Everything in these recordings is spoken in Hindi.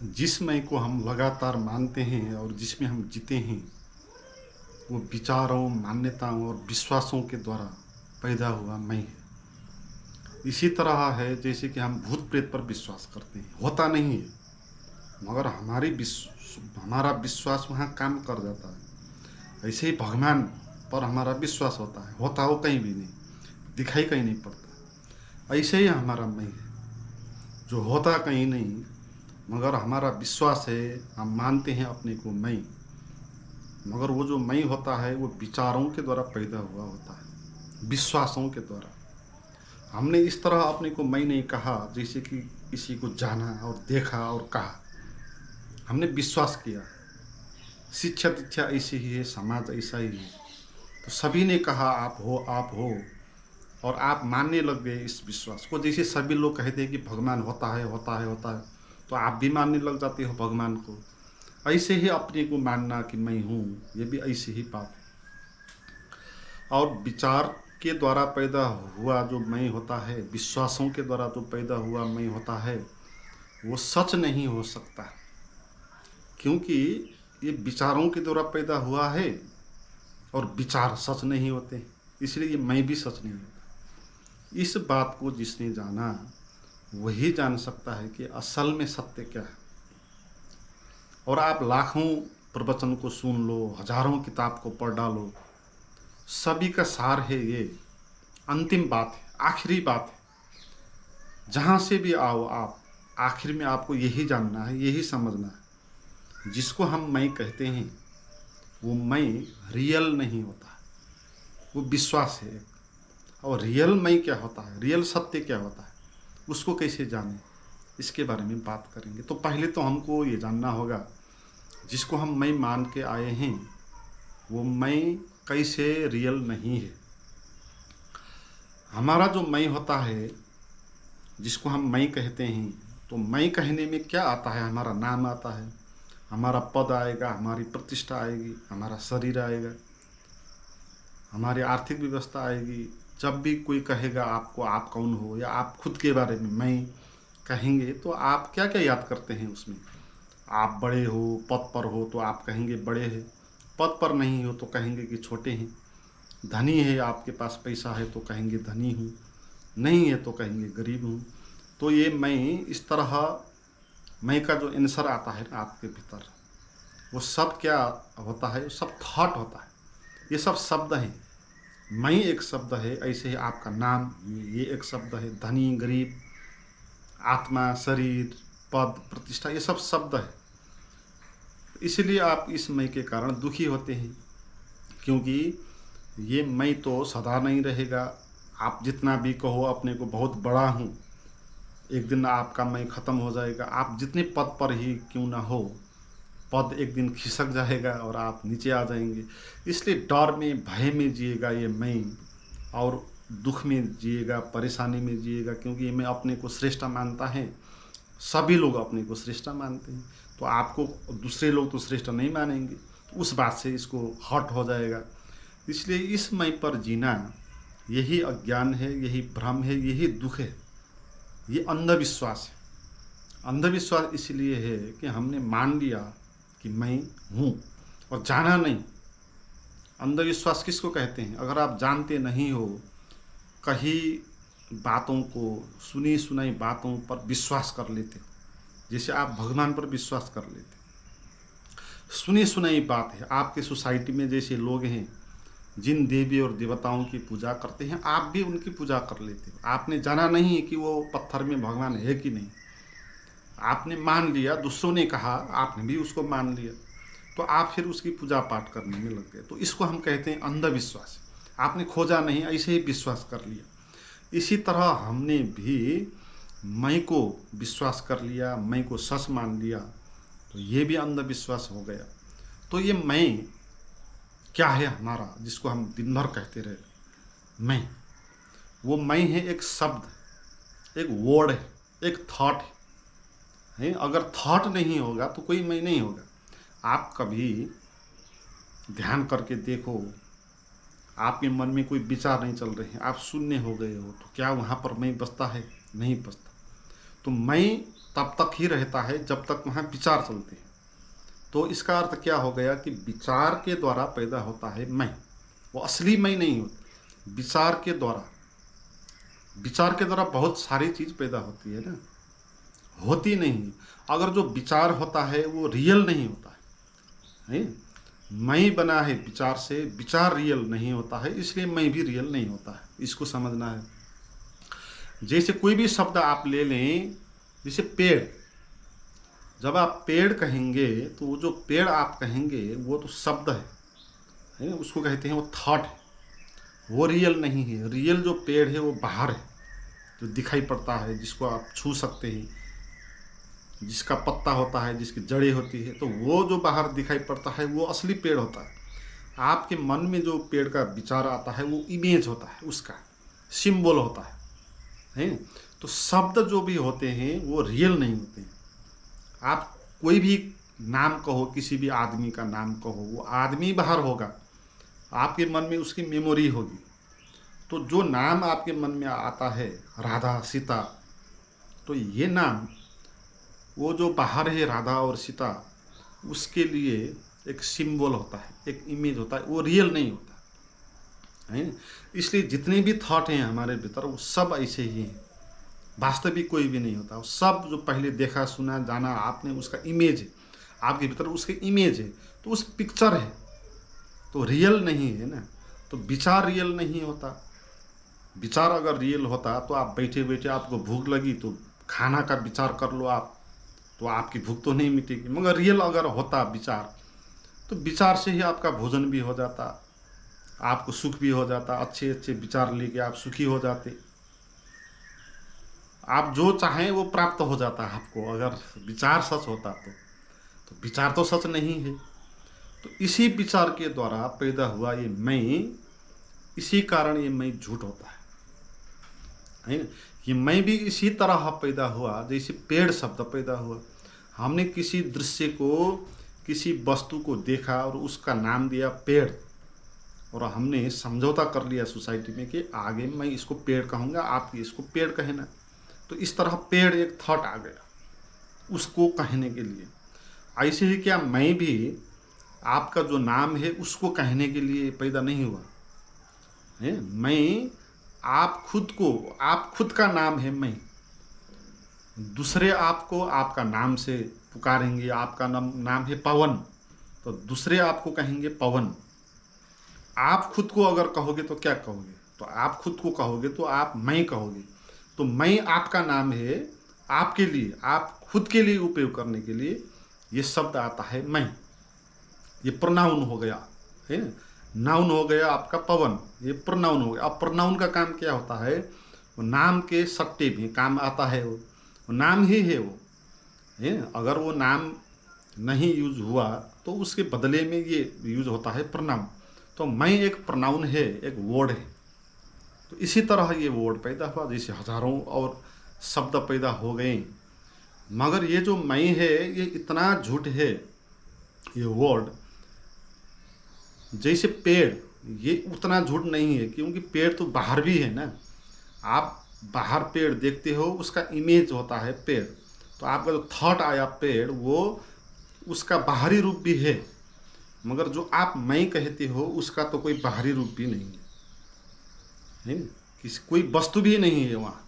जिस मैं को हम लगातार मानते हैं और जिसमें हम जीते हैं, वो विचारों, मान्यताओं और विश्वासों के द्वारा पैदा हुआ मैं है। इसी तरह है जैसे कि हम भूत प्रेत पर विश्वास करते हैं, होता नहीं है, मगर हमारा विश्वास वहाँ काम कर जाता है। ऐसे ही भगवान पर हमारा विश्वास होता वो कहीं भी नहीं, दिखाई कहीं नहीं पड़ता। ऐसे ही हमारा मैं है, जो होता कहीं नहीं, मगर हमारा विश्वास है, हम मानते हैं अपने को मैं। मगर वो जो मैं होता है वो विचारों के द्वारा पैदा हुआ होता है, विश्वासों के द्वारा। हमने इस तरह अपने को मैं नहीं कहा जैसे कि किसी को जाना और देखा और कहा, हमने विश्वास किया। शिक्षा दीक्षा ऐसी ही है, समाज ऐसा ही है, तो सभी ने कहा आप हो, और आप मानने लग गए इस विश्वास को। जैसे सभी लोग कहते हैं कि भगवान होता है, तो आप भी मानने लग जाते हो भगवान को। ऐसे ही अपने को मानना कि मैं हूँ, ये भी ऐसे ही बात है। और विचार के द्वारा पैदा हुआ जो मैं होता है, विश्वासों के द्वारा जो पैदा हुआ मैं होता है, वो सच नहीं हो सकता, क्योंकि ये विचारों के द्वारा पैदा हुआ है और विचार सच नहीं होते, इसलिए ये मैं भी सच नहीं होता। इस बात को जिसने जाना वही जान सकता है कि असल में सत्य क्या है। और आप लाखों प्रवचन को सुन लो, हजारों किताब को पढ़ डालो, सभी का सार है ये, अंतिम बात है, आखिरी बात है। जहाँ से भी आओ आप, आखिर में आपको यही जानना है, यही समझना है, जिसको हम मैं कहते हैं वो मैं रियल नहीं होता, वो विश्वास है। और रियल मैं क्या होता है, रियल सत्य क्या होता है, उसको कैसे जाने, इसके बारे में बात करेंगे। तो पहले तो हमको ये जानना होगा, जिसको हम मैं मान के आए हैं वो मैं कैसे रियल नहीं है। हमारा जो मैं होता है, जिसको हम मैं कहते हैं, तो मैं कहने में क्या आता है, हमारा नाम आता है, हमारा पद आएगा, हमारी प्रतिष्ठा आएगी, हमारा शरीर आएगा, हमारी आर्थिक व्यवस्था आएगी। जब भी कोई कहेगा आपको आप कौन हो, या आप खुद के बारे में मैं कहेंगे, तो आप क्या क्या याद करते हैं उसमें। आप बड़े हो, पद पर हो तो आप कहेंगे बड़े हैं, पद पर नहीं हो तो कहेंगे कि छोटे हैं। धनी है, आपके पास पैसा है तो कहेंगे धनी हूँ, नहीं है तो कहेंगे गरीब हूँ। तो ये मैं, इस तरह मैं का जो आंसर आता है ना आपके भीतर, वो सब क्या होता है, वो सब थॉट होता है, ये सब शब्द हैं। मैं एक शब्द है, ऐसे ही आपका नाम ये एक शब्द है, धनी गरीब, आत्मा, शरीर, पद, प्रतिष्ठा, ये सब शब्द है। इसलिए आप इस मैं के कारण दुखी होते हैं, क्योंकि ये मैं तो सदा नहीं रहेगा। आप जितना भी कहो अपने को बहुत बड़ा हूँ, एक दिन आपका मैं ख़त्म हो जाएगा। आप जितने पद पर ही क्यों ना हो, पद एक दिन खिसक जाएगा और आप नीचे आ जाएंगे। इसलिए डर में, भय में जिएगा ये मैं, और दुख में जिएगा, परेशानी में जिएगा, क्योंकि ये मैं अपने को श्रेष्ठ मानता है। सभी लोग अपने को श्रेष्ठ मानते हैं, तो आपको दूसरे लोग तो श्रेष्ठ नहीं मानेंगे, तो उस बात से इसको हर्ट हो जाएगा। इसलिए इस मैं पर जीना, यही अज्ञान है, यही भ्रम है, यही दुख है, ये अंधविश्वास है। अंधविश्वास इसलिए है कि हमने मान लिया कि मैं हूँ और जाना नहीं। अंधविश्वास किसको कहते हैं, अगर आप जानते नहीं हो, कहीं बातों को, सुनी सुनाई बातों पर विश्वास कर लेते हो, जैसे आप भगवान पर विश्वास कर लेते हो। सुनी सुनाई बात है, आपके सोसाइटी में जैसे लोग हैं जिन देवी और देवताओं की पूजा करते हैं, आप भी उनकी पूजा कर लेते हो। आपने जाना नहीं है कि वो पत्थर में भगवान है कि नहीं, आपने मान लिया, दूसरों ने कहा, आपने भी उसको मान लिया, तो आप फिर उसकी पूजा पाठ करने में लग गए। तो इसको हम कहते हैं अंधविश्वास। आपने खोजा नहीं, ऐसे ही विश्वास कर लिया। इसी तरह हमने भी मैं को विश्वास कर लिया, मैं को सच मान लिया, तो ये भी अंधविश्वास हो गया। तो ये मैं क्या है हमारा, जिसको हम दिन भर कहते रहे मैं, वो मैं है एक शब्द, एक वर्ड है, एक थॉट है। अगर थॉट नहीं होगा तो कोई मैं नहीं होगा। आप कभी ध्यान करके देखो, आपके मन में कोई विचार नहीं चल रहे हैं, आप शून्य हो गए हो, तो क्या वहाँ पर मैं बसता है, नहीं बसता। तो मैं तब तक ही रहता है जब तक वहाँ विचार चलते हैं। तो इसका अर्थ क्या हो गया कि विचार के द्वारा पैदा होता है मैं, वो असली मैं नहीं होती। विचार के द्वारा बहुत सारी चीज़ पैदा होती है ना, होती नहीं। अगर जो विचार होता है वो रियल नहीं होता है। मैं बना है विचार से, विचार रियल नहीं होता है, इसलिए मैं भी रियल नहीं होता है। इसको समझना है। जैसे कोई भी शब्द आप ले लें, जैसे पेड़, जब आप पेड़ कहेंगे तो वो जो पेड़ आप कहेंगे वो तो शब्द है ना, उसको कहते हैं वो थॉट है, वो रियल नहीं है। रियल जो पेड़ है वो बाहर है, जो दिखाई पड़ता है, जिसको आप छू सकते हैं, जिसका पत्ता होता है, जिसकी जड़ें होती है, तो वो जो बाहर दिखाई पड़ता है वो असली पेड़ होता है। आपके मन में जो पेड़ का विचार आता है वो इमेज होता है, उसका सिंबल होता है। तो शब्द जो भी होते हैं वो रियल नहीं होते हैं। आप कोई भी नाम कहो, किसी भी आदमी का नाम कहो, वो आदमी बाहर होगा, आपके मन में उसकी मेमोरी होगी। तो जो नाम आपके मन में आता है, राधा, सीता, तो ये नाम वो जो बाहर है राधा और सीता, उसके लिए एक सिंबल होता है, एक इमेज होता है, वो रियल नहीं होता है। इसलिए जितने भी थॉट हैं हमारे भीतर वो सब ऐसे ही हैं, वास्तविक कोई भी नहीं होता। सब जो पहले देखा, सुना, जाना आपने, उसका इमेज है आपके भीतर, उसके इमेज है, तो उस पिक्चर है, तो रियल नहीं है ना। तो विचार रियल नहीं होता। विचार अगर रियल होता तो आप बैठे बैठे आपको भूख लगी तो खाना का विचार कर लो आप, तो आपकी भूख तो नहीं मिटेगी। मगर रियल अगर होता विचार, तो विचार से ही आपका भोजन भी हो जाता, आपको सुख भी हो जाता, अच्छे अच्छे विचार लेके आप सुखी हो जाते, आप जो चाहें वो प्राप्त हो जाता है आपको, अगर विचार सच होता तो विचार तो सच नहीं है। तो इसी विचार के द्वारा पैदा हुआ ये मैं, इसी कारण ये मैं झूठ होता है ना। ये मैं भी इसी तरह पैदा हुआ जैसे पेड़ शब्द पैदा हुआ। हमने किसी दृश्य को, किसी वस्तु को देखा और उसका नाम दिया पेड़, और हमने समझौता कर लिया सोसाइटी में कि आगे मैं इसको पेड़ कहूँगा, आप इसको पेड़ कहना। तो इस तरह पेड़ एक थॉट आ गया उसको कहने के लिए। ऐसे ही क्या मैं भी आपका जो नाम है उसको कहने के लिए पैदा नहीं हुआ है। मैं आप खुद का नाम है मैं। दूसरे आपको आपका नाम से पुकारेंगे, आपका नाम है पवन, तो दूसरे आपको कहेंगे पवन। आप खुद को अगर कहोगे तो क्या कहोगे? तो आप खुद को कहोगे तो आप मैं कहोगे। तो मैं आपका नाम है, आपके लिए, आप खुद के लिए उपयोग करने के लिए ये शब्द आता है मैं। ये प्रोनाउन हो गया है, नाउन हो गया आपका पवन, ये प्रोनाउन हो गया। अब प्रोनाउन का काम क्या होता है? वो नाम के सट्टे में काम आता है, वो नाम ही है वो है। अगर वो नाम नहीं यूज हुआ तो उसके बदले में ये यूज होता है प्रोनाउन। तो मैं एक प्रोनाउन है, एक वर्ड है। तो इसी तरह ये वर्ड पैदा हुआ, जैसे हजारों और शब्द पैदा हो गए। मगर ये जो मैं है ये इतना झूठ है, ये वर्ड। जैसे पेड़, ये उतना झूठ नहीं है, क्योंकि पेड़ तो बाहर भी है ना। आप बाहर पेड़ देखते हो, उसका इमेज होता है पेड़। तो आपका जो थॉट आया पेड़, वो उसका बाहरी रूप भी है। मगर जो आप मैं कहते हो उसका तो कोई बाहरी रूप भी नहीं है ना, कोई वस्तु भी नहीं है वहाँ।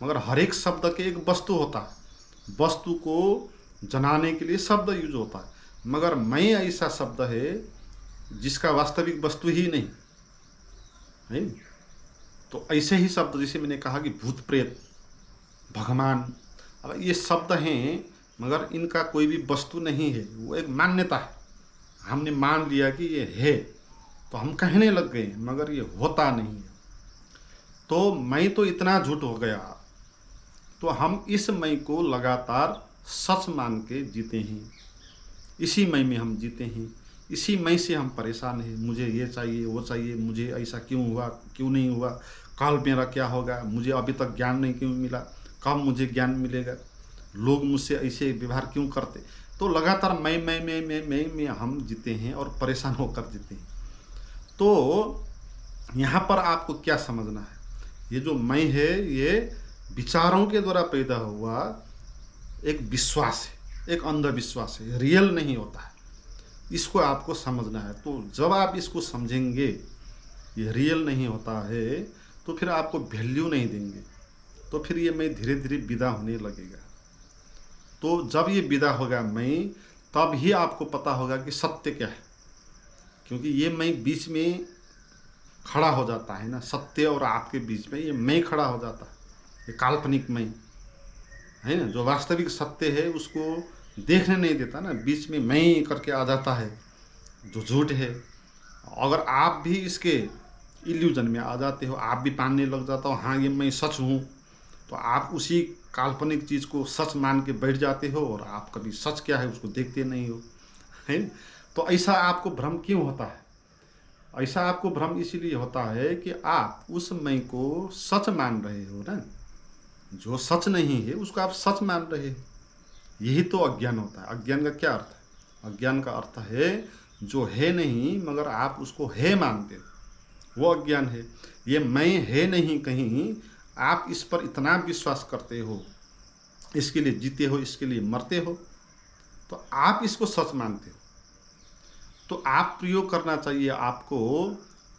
मगर हर एक शब्द के एक वस्तु होता है, वस्तु को जनाने के लिए शब्द यूज होता है। मगर मैं ऐसा शब्द है जिसका वास्तविक वस्तु ही नहीं है। तो ऐसे ही शब्द, जैसे मैंने कहा कि भूत प्रेत, भगवान, अब ये शब्द हैं मगर इनका कोई भी वस्तु नहीं है, वो एक मान्यता है। हमने मान लिया कि ये है तो हम कहने लग गए, मगर ये होता नहीं है। तो मैं तो इतना झूठ हो गया, तो हम इस मैं को लगातार सच मान के जीते हैं। इसी मैं में हम जीते हैं, इसी मैं से हम परेशान हैं। मुझे ये चाहिए, वो चाहिए, मुझे ऐसा क्यों हुआ, क्यों नहीं हुआ, कल मेरा क्या होगा, मुझे अभी तक ज्ञान नहीं क्यों मिला, कब मुझे ज्ञान मिलेगा, लोग मुझसे ऐसे व्यवहार क्यों करते। तो लगातार मैं हम जीते हैं और परेशान होकर जीते हैं। तो यहाँ पर आपको क्या समझना है? ये जो मैं है ये विचारों के द्वारा पैदा हुआ एक विश्वास है, एक अंधविश्वास है, रियल नहीं होता है। इसको आपको समझना है। तो जब आप इसको समझेंगे ये रियल नहीं होता है, तो फिर आपको वैल्यू नहीं देंगे, तो फिर ये मैं धीरे धीरे विदा होने लगेगा। तो जब ये विदा होगा मैं, तब ही आपको पता होगा कि सत्य क्या है। क्योंकि ये मैं बीच में खड़ा हो जाता है ना, सत्य और आपके बीच में ये मैं खड़ा हो जाता है, ये काल्पनिक मैं है ना। जो वास्तविक सत्य है उसको देखने नहीं देता ना, बीच में मैं करके आ जाता है जो झूठ है। अगर आप भी इसके इल्यूजन में आ जाते हो, आप भी मानने लग जाता हो हाँ ये मैं सच हूँ, तो आप उसी काल्पनिक चीज़ को सच मान के बैठ जाते हो और आप कभी सच क्या है उसको देखते नहीं हो, है। तो ऐसा आपको भ्रम क्यों होता है? ऐसा आपको भ्रम इसीलिए होता है कि आप उस मैं को सच मान रहे हो ना, जो सच नहीं है उसको आप सच मान रहे हो। यही तो अज्ञान होता है। अज्ञान का क्या अर्थ है? अज्ञान का अर्थ है जो है नहीं मगर आप उसको है मानते हो, वो अज्ञान है। ये मैं है नहीं कहीं, आप इस पर इतना विश्वास करते हो, इसके लिए जीते हो, इसके लिए मरते हो, तो आप इसको सच मानते हो। तो आप प्रयोग करना चाहिए आपको,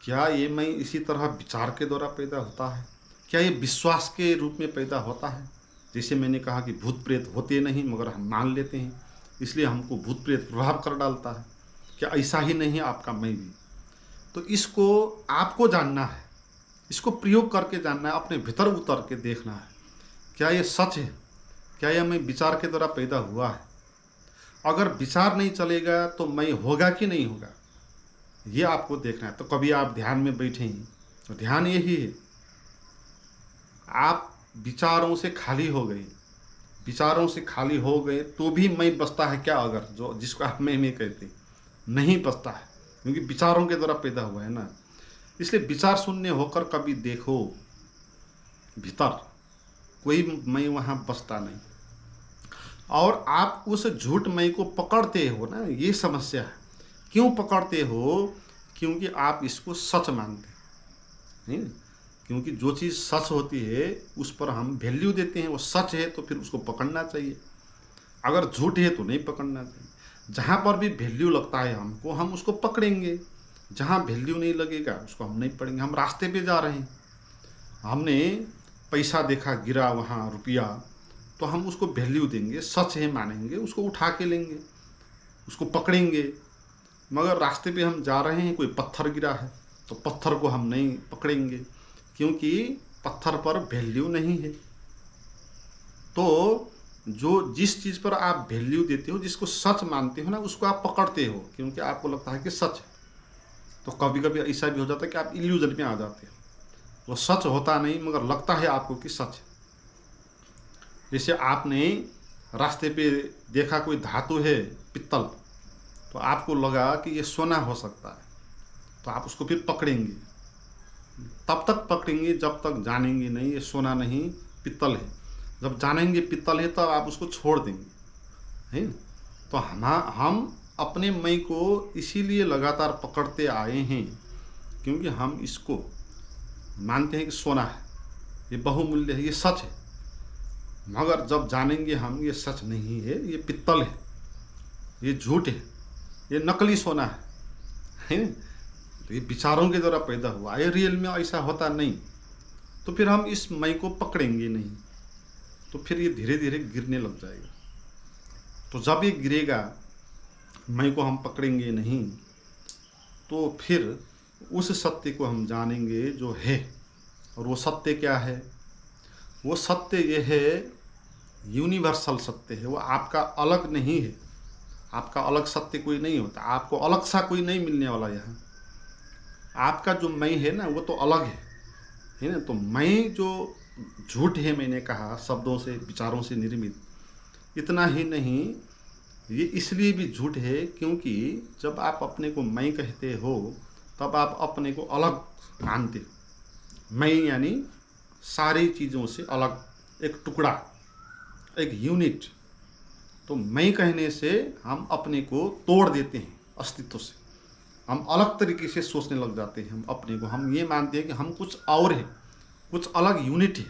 क्या ये मैं इसी तरह विचार के द्वारा पैदा होता है? क्या ये विश्वास के रूप में पैदा होता है? जैसे मैंने कहा कि भूत प्रेत होते नहीं मगर हम मान लेते हैं, इसलिए हमको भूत प्रेत प्रभाव कर डालता है। क्या ऐसा ही नहीं है आपका मैं भी? तो इसको आपको जानना है, इसको प्रयोग करके जानना है, अपने भीतर उतर के देखना है, क्या ये सच है? क्या यह मैं विचार के द्वारा पैदा हुआ है? अगर विचार नहीं चलेगा तो मैं होगा कि नहीं होगा, ये आपको देखना है। तो कभी आप ध्यान में बैठे हैं, तो ध्यान यही है, आप विचारों से खाली हो गए, विचारों से खाली हो गए तो भी मैं बचता है क्या? अगर जो जिसको आप मैं कहते नहीं बचता है, क्योंकि विचारों के द्वारा पैदा हुआ है ना। इसलिए विचार शून्य होकर कभी देखो भीतर, कोई मैं वहाँ बचता नहीं। और आप उस झूठ मैं को पकड़ते हो ना, ये समस्या है। क्यों पकड़ते हो? क्योंकि आप इसको सच मानते हैं। क्योंकि जो चीज़ सच होती है उस पर हम वैल्यू देते हैं, वो सच है तो फिर उसको पकड़ना चाहिए। अगर झूठ है तो नहीं पकड़ना चाहिए। जहाँ पर भी वैल्यू लगता है हमको, हम उसको पकड़ेंगे। जहाँ वैल्यू नहीं लगेगा उसको हम नहीं पकड़ेंगे। हम रास्ते पे जा रहे हैं, हमने पैसा देखा गिरा वहाँ रुपया, तो हम उसको वैल्यू देंगे, सच है मानेंगे, उसको उठा के लेंगे, उसको पकड़ेंगे। मगर रास्ते पे हम जा रहे हैं, कोई पत्थर गिरा है तो पत्थर को हम नहीं पकड़ेंगे, क्योंकि पत्थर पर वैल्यू नहीं है। तो जो जिस चीज़ पर आप वैल्यू देते हो, जिसको सच मानते हो ना, उसको आप पकड़ते हो, क्योंकि आपको लगता है कि सच है। तो कभी कभी ऐसा भी हो जाता है कि आप इल्यूजन में आ जाते हो, वो सच होता नहीं मगर लगता है आपको कि सच है। जैसे आपने रास्ते पे देखा कोई धातु है पित्तल, तो आपको लगा कि ये सोना हो सकता है, तो आप उसको फिर पकड़ेंगे। तब तक पकड़ेंगे जब तक जानेंगे नहीं ये सोना नहीं पित्तल है। जब जानेंगे पित्तल है तब आप उसको छोड़ देंगे, है। तो हम अपने मैं को इसीलिए लगातार पकड़ते आए हैं, क्योंकि हम इसको मानते हैं कि सोना है, ये बहुमूल्य है, ये सच है। मगर जब जानेंगे हम ये सच नहीं है, ये पित्तल है, ये झूठ है, ये नकली सोना है। तो ये विचारों के द्वारा पैदा हुआ, ये रियल में ऐसा होता नहीं। तो फिर हम इस मैं को पकड़ेंगे नहीं, तो फिर ये धीरे धीरे गिरने लग जाएगा। तो जब ये गिरेगा, मैं को हम पकड़ेंगे नहीं, तो फिर उस सत्य को हम जानेंगे जो है। और वो सत्य क्या है? वो सत्य ये है, यूनिवर्सल सत्य है। वो आपका अलग नहीं है, आपका अलग सत्य कोई नहीं होता, आपको अलग सा कोई नहीं मिलने वाला। यहाँ आपका जो मैं है ना, वो तो अलग है ना। तो मैं जो झूठ है, मैंने कहा शब्दों से विचारों से निर्मित, इतना ही नहीं, ये इसलिए भी झूठ है क्योंकि जब आप अपने को मैं कहते हो तब आप अपने को अलग मानते हो। मैं यानी सारी चीज़ों से अलग, एक टुकड़ा, एक यूनिट। तो मैं कहने से हम अपने को तोड़ देते हैं अस्तित्व से, हम अलग तरीके से सोचने लग जाते हैं। हम अपने को, हम ये मानते हैं कि हम कुछ और है, कुछ अलग यूनिट है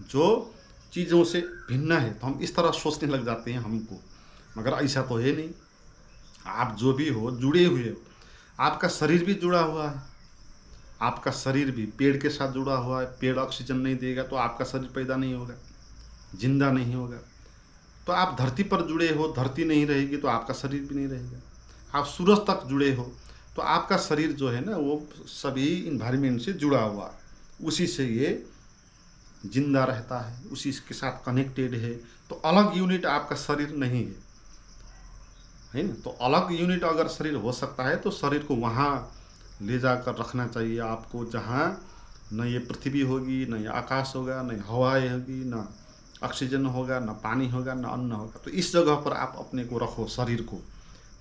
जो चीज़ों से भिन्न है, तो हम इस तरह सोचने लग जाते हैं हमको, मगर ऐसा तो है नहीं। आप जो भी हो जुड़े हुए हो, आपका शरीर भी जुड़ा हुआ है, आपका शरीर भी पेड़ के साथ जुड़ा हुआ है। पेड़ ऑक्सीजन नहीं देगा तो आपका शरीर पैदा नहीं होगा, जिंदा नहीं होगा। तो आप धरती पर जुड़े हो, धरती नहीं रहेगी तो आपका शरीर भी नहीं रहेगा। आप सूरज तक जुड़े हो तो आपका शरीर जो है ना वो सभी इन्वायरमेंट से जुड़ा हुआ है, उसी से ये जिंदा रहता है, उसी के साथ कनेक्टेड है। तो अलग यूनिट आपका शरीर नहीं है ना। तो अलग यूनिट अगर शरीर हो सकता है तो शरीर को वहाँ ले जाकर रखना चाहिए आपको, जहाँ न ये पृथ्वी होगी, न ये आकाश होगा, न हवाएं होगी, न ऑक्सीजन होगा, न पानी होगा, न अन्न होगा। तो इस जगह पर आप अपने को रखो, शरीर को।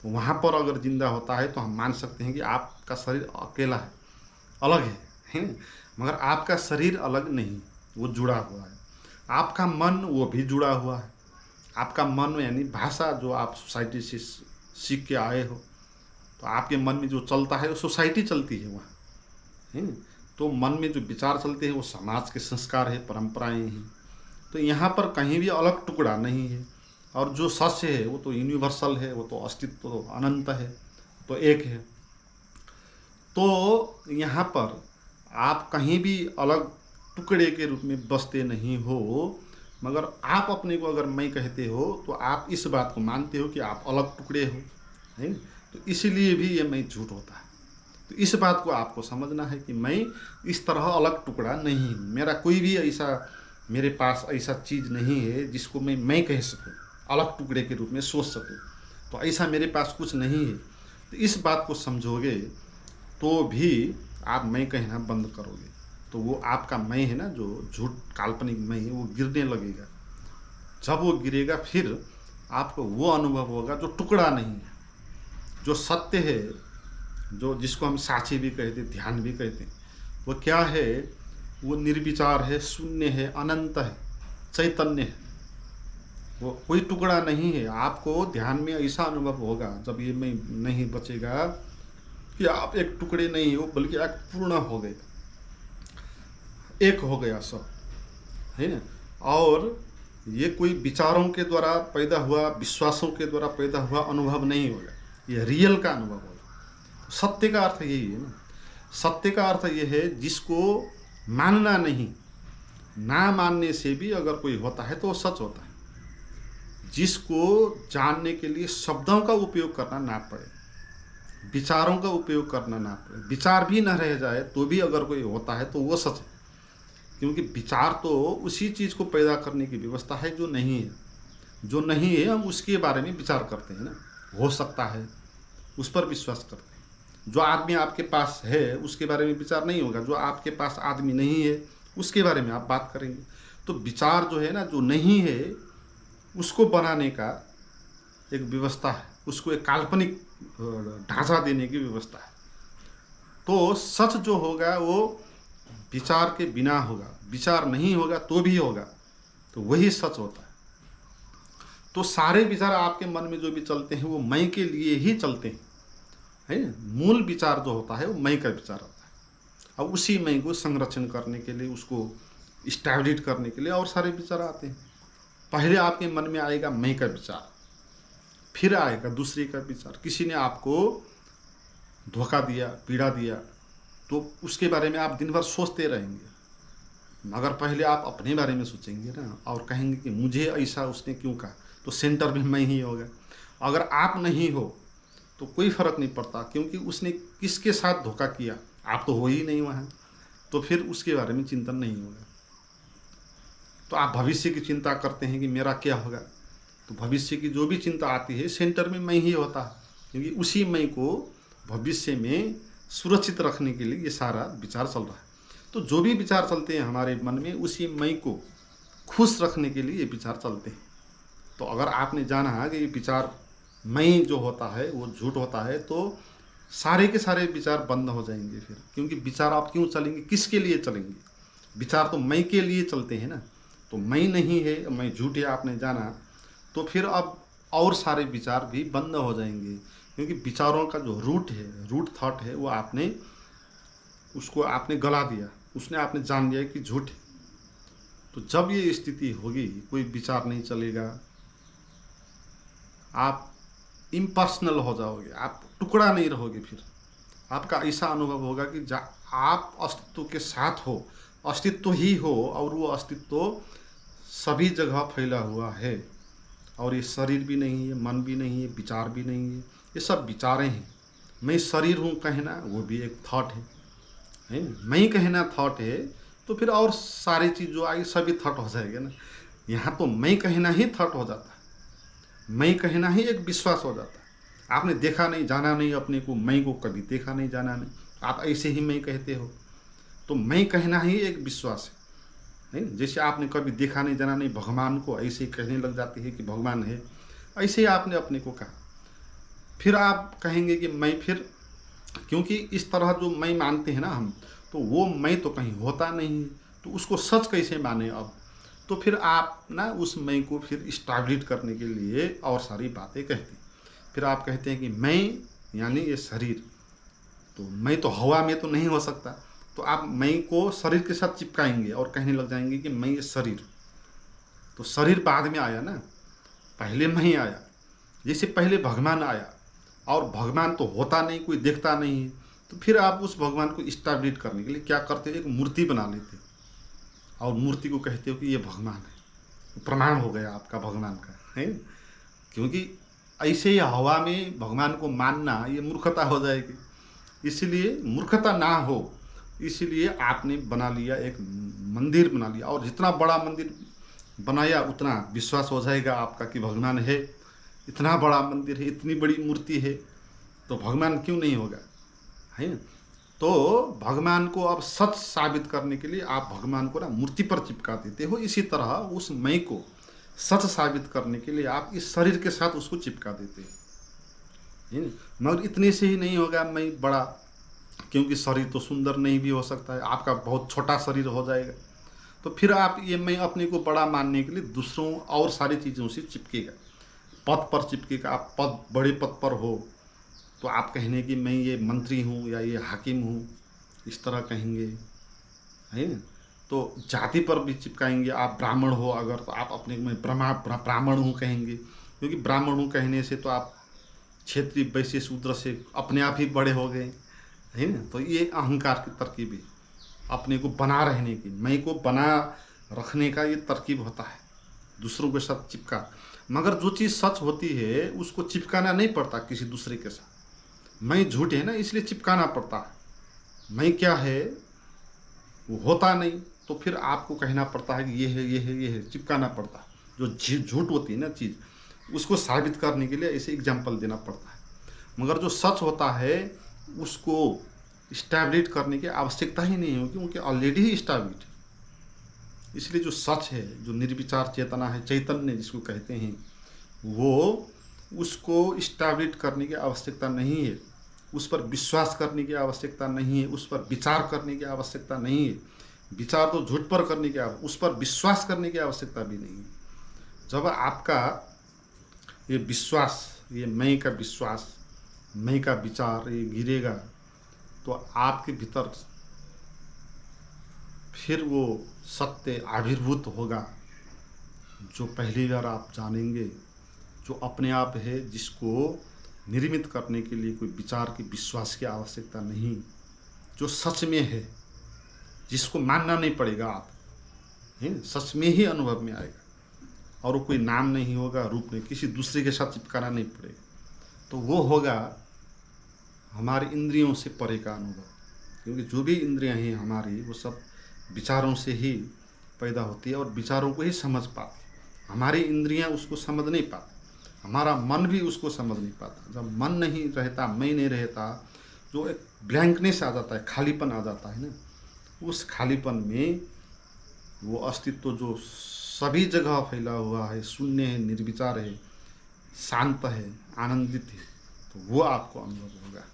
तो वहाँ पर अगर जिंदा होता है तो हम मान सकते हैं कि आपका शरीर अकेला है, अलग है ना। मगर आपका शरीर अलग नहीं, वो जुड़ा हुआ है। आपका मन वो भी जुड़ा हुआ है। आपका मन यानी भाषा जो आप सोसाइटी से सीख के आए हो, तो आपके मन में जो चलता है वो सोसाइटी चलती है वहाँ, है ना। तो मन में जो विचार चलते हैं वो समाज के संस्कार है, परंपराएं हैं। तो यहाँ पर कहीं भी अलग टुकड़ा नहीं है। और जो सत्य है वो तो यूनिवर्सल है, वो तो अस्तित्व तो अनंत है, तो एक है। तो यहाँ पर आप कहीं भी अलग टुकड़े के रूप में बसते नहीं हो, मगर आप अपने को अगर मैं कहते हो तो आप इस बात को मानते हो कि आप अलग टुकड़े हो, है ना। तो इसलिए भी ये मैं झूठ होता है। तो इस बात को आपको समझना है कि मैं इस तरह अलग टुकड़ा नहीं हूँ। मेरा कोई भी ऐसा, मेरे पास ऐसा चीज़ नहीं है जिसको मैं कह सकूँ, अलग टुकड़े के रूप में सोच सकूँ। तो ऐसा मेरे पास कुछ नहीं है। तो इस बात को समझोगे तो भी आप मैं कहना बंद करोगे, तो वो आपका मैं है ना, जो झूठ काल्पनिक मैं है, वो गिरने लगेगा। जब वो गिरेगा फिर आपको वो अनुभव होगा जो टुकड़ा नहीं है, जो सत्य है, जो जिसको हम साक्षी भी कहते हैं, ध्यान भी कहते हैं। वो क्या है? वो निर्विचार है, शून्य है, अनंत है, चैतन्य है। वो कोई टुकड़ा नहीं है। आपको ध्यान में ऐसा अनुभव होगा जब ये मैं नहीं बचेगा कि आप एक टुकड़े नहीं हो, बल्कि एक पूर्ण हो गए, एक हो गया सब, है ना। और ये कोई विचारों के द्वारा पैदा हुआ, विश्वासों के द्वारा पैदा हुआ अनुभव नहीं होगा, ये रियल का अनुभव होगा। सत्य का अर्थ यही है ना। सत्य का अर्थ ये है जिसको मानना नहीं, ना मानने से भी अगर कोई होता है तो वो सच होता है। जिसको जानने के लिए शब्दों का उपयोग करना ना पड़े, विचारों का उपयोग करना ना पड़े, विचार भी न रह जाए तो भी अगर कोई होता है तो वो सच है। क्योंकि विचार तो उसी चीज़ को पैदा करने की व्यवस्था है जो नहीं है। जो नहीं है हम उसके बारे में विचार करते हैं ना, हो सकता है, उस पर विश्वास करते हैं। जो आदमी आपके पास है उसके बारे में विचार नहीं होगा, जो आपके पास आदमी नहीं है उसके बारे में आप बात करेंगे। तो विचार जो है ना, जो नहीं है उसको बनाने का एक व्यवस्था है, उसको एक काल्पनिक ढांचा देने की व्यवस्था है। तो सच जो होगा वो विचार के बिना होगा, विचार नहीं होगा तो भी होगा, तो वही सच होता है। तो सारे विचार आपके मन में जो भी चलते हैं वो मैं के लिए ही चलते हैं, है। मूल विचार जो होता है वो मैं का विचार होता है। अब उसी मैं को संरक्षण करने के लिए, उसको स्टैब्लिश करने के लिए और सारे विचार आते हैं। पहले आपके मन में आएगा मैं का विचार, फिर आएगा दूसरे का विचार। किसी ने आपको धोखा दिया, पीड़ा दिया, तो उसके बारे में आप दिन भर सोचते रहेंगे। मगर पहले आप अपने बारे में सोचेंगे ना, और कहेंगे कि मुझे ऐसा उसने क्यों कहा, तो सेंटर में मैं ही होगा। अगर आप नहीं हो तो कोई फर्क नहीं पड़ता, क्योंकि उसने किसके साथ धोखा किया, आप तो हो ही नहीं वहाँ, तो फिर उसके बारे में चिंतन नहीं होगा। तो आप भविष्य की चिंता करते हैं कि मेरा क्या होगा, तो भविष्य की जो भी चिंता आती है सेंटर में मैं ही होता है, क्योंकि उसी मैं को भविष्य में सुरक्षित रखने के लिए ये सारा विचार चल रहा है। तो जो भी विचार चलते हैं हमारे मन में, उसी मैं को खुश रखने के लिए ये विचार चलते हैं। तो अगर आपने जाना है कि ये विचार मैं जो होता है वो झूठ होता है, तो सारे के सारे विचार बंद हो जाएंगे फिर। क्योंकि विचार आप क्यों चलेंगे, किसके लिए चलेंगे? विचार तो मैं के लिए चलते हैं ना। तो मैं नहीं है, मैं झूठ है, आपने जाना, तो फिर अब और सारे विचार भी बंद हो जाएंगे। क्योंकि विचारों का जो रूट है, रूट थॉट है, वो उसको आपने गला दिया, उसने आपने जान लिया कि झूठ है। तो जब ये स्थिति होगी, कोई विचार नहीं चलेगा, आप इम्पर्सनल हो जाओगे, आप टुकड़ा नहीं रहोगे। फिर आपका ऐसा अनुभव होगा कि आप अस्तित्व के साथ हो, अस्तित्व ही हो, और वो अस्तित्व सभी जगह फैला हुआ है। और ये शरीर भी नहीं है, मन भी नहीं है, विचार भी नहीं है, ये सब विचारें हैं। मैं शरीर हूँ कहना, वो भी एक थॉट है ना। मैं कहना थॉट है, तो फिर और सारी चीज़ जो आई सभी थॉट हो जाएंगे ना। यहाँ तो मैं कहना ही थॉट हो जाता है, मैं कहना ही एक विश्वास हो जाता है। आपने देखा नहीं जाना नहीं अपने को, मैं को कभी देखा नहीं जाना नहीं, आप ऐसे ही मैं कहते हो, तो मैं कहना ही एक विश्वास है ना। जैसे आपने कभी देखा नहीं जाना नहीं भगवान को, ऐसे ही कहने लग जाते हैं कि भगवान है, ऐसे ही आपने अपने को कहा। फिर आप कहेंगे कि मैं, फिर क्योंकि इस तरह जो मैं मानते हैं ना हम, तो वो मैं तो कहीं होता नहीं, तो उसको सच कैसे माने अब। तो फिर आप ना उस मैं को फिर इस्टेब्लिश करने के लिए और सारी बातें कहते हैं। फिर आप कहते हैं कि मैं यानी ये शरीर, तो मैं तो हवा में तो नहीं हो सकता, तो आप मैं को शरीर के साथ चिपकाएंगे और कहने लग जाएंगे कि मैं ये शरीर। तो शरीर बाद में आया ना, पहले मैं आया। जैसे पहले भगवान आया, और भगवान तो होता नहीं, कोई देखता नहीं है, तो फिर आप उस भगवान को इस्टेब्लिश करने के लिए क्या करते हो, एक मूर्ति बना लेते हो और मूर्ति को कहते हो कि ये भगवान है। प्रमाण हो गया आपका भगवान का, है। क्योंकि ऐसे ही हवा में भगवान को मानना ये मूर्खता हो जाएगी, इसलिए मूर्खता ना हो, इसलिए आपने बना लिया, एक मंदिर बना लिया। और जितना बड़ा मंदिर बनाया उतना विश्वास हो जाएगा आपका कि भगवान है। इतना बड़ा मंदिर है, इतनी बड़ी मूर्ति है, तो भगवान क्यों नहीं होगा, है ना। तो भगवान को अब सच साबित करने के लिए आप भगवान को ना मूर्ति पर चिपका देते हो। इसी तरह उस मैं को सच साबित करने के लिए आप इस शरीर के साथ उसको चिपका देते हो, है ना। मगर इतने से ही नहीं होगा मैं बड़ा, क्योंकि शरीर तो सुंदर नहीं भी हो सकता है, आपका बहुत छोटा शरीर हो जाएगा। तो फिर आप ये मैं अपने को बड़ा मानने के लिए दूसरों और सारी चीज़ों से चिपकेगा, पद पर चिपकेगा। आप बड़े पद पर हो तो आप कहने कि मैं ये मंत्री हूँ या ये हाकिम हूँ, इस तरह कहेंगे, है ना। तो जाति पर भी चिपकाएंगे। आप ब्राह्मण हो अगर, तो आप अपने को मैं ब्राह्मण हूँ कहेंगे, क्योंकि ब्राह्मण हूँ कहने से तो आप क्षेत्रीय वैश्य शूद्र से अपने आप ही बड़े हो गए, है ना। तो ये अहंकार की तरकीब है, अपने को बना रहने की, मैं को बना रखने का ये तरकीब होता है, दूसरों के साथ चिपका। मगर जो चीज़ सच होती है उसको चिपकाना नहीं पड़ता किसी दूसरे के साथ। मैं झूठ है ना, इसलिए चिपकाना पड़ता है। मैं क्या है वो होता नहीं, तो फिर आपको कहना पड़ता है कि ये है, ये है, ये है, चिपकाना पड़ता है। जो झूठ होती है ना चीज़, उसको साबित करने के लिए ऐसे एग्जाम्पल देना पड़ता है। मगर जो सच होता है उसको इस्टेब्लिश करने की आवश्यकता ही नहीं होगी, क्योंकि ऑलरेडी ही इस्टेब्लिश है। इसलिए जो सच है, जो निर्विचार चेतना है, चैतन्य जिसको कहते हैं, वो उसको इस्टेब्लिश करने की आवश्यकता नहीं है, उस पर विश्वास करने की आवश्यकता नहीं है, उस पर विचार करने की आवश्यकता नहीं है। विचार तो झूठ पर करने की, उस पर विश्वास करने की आवश्यकता भी नहीं है। जब आपका ये विश्वास, ये मैं का विश्वास, मैं का विचार ये गिरेगा, तो आपके भीतर फिर वो सत्य आविर्भूत होगा, जो पहली बार आप जानेंगे, जो अपने आप है, जिसको निर्मित करने के लिए कोई विचार की, विश्वास की आवश्यकता नहीं, जो सच में है, जिसको मानना नहीं पड़ेगा, आप है सच में ही अनुभव में आएगा। और वो कोई नाम नहीं होगा, रूप नहीं, किसी दूसरे के साथ चिपकाना नहीं पड़ेगा। तो वो होगा हमारी इंद्रियों से परे का अनुभव, क्योंकि जो भी इंद्रियां हैं हमारी, वो सब विचारों से ही पैदा होती है और विचारों को ही समझ पाती। हमारी इंद्रियां उसको समझ नहीं पाती, हमारा मन भी उसको समझ नहीं पाता। जब मन नहीं रहता, मैं नहीं रहता, जो एक ब्लैंकनेस आ जाता है, खालीपन आ जाता है ना, उस खालीपन में वो अस्तित्व जो सभी जगह फैला हुआ है, शून्य है, निर्विचार है, शांत है, आनंदित है, तो वो आपको अनुभव होगा।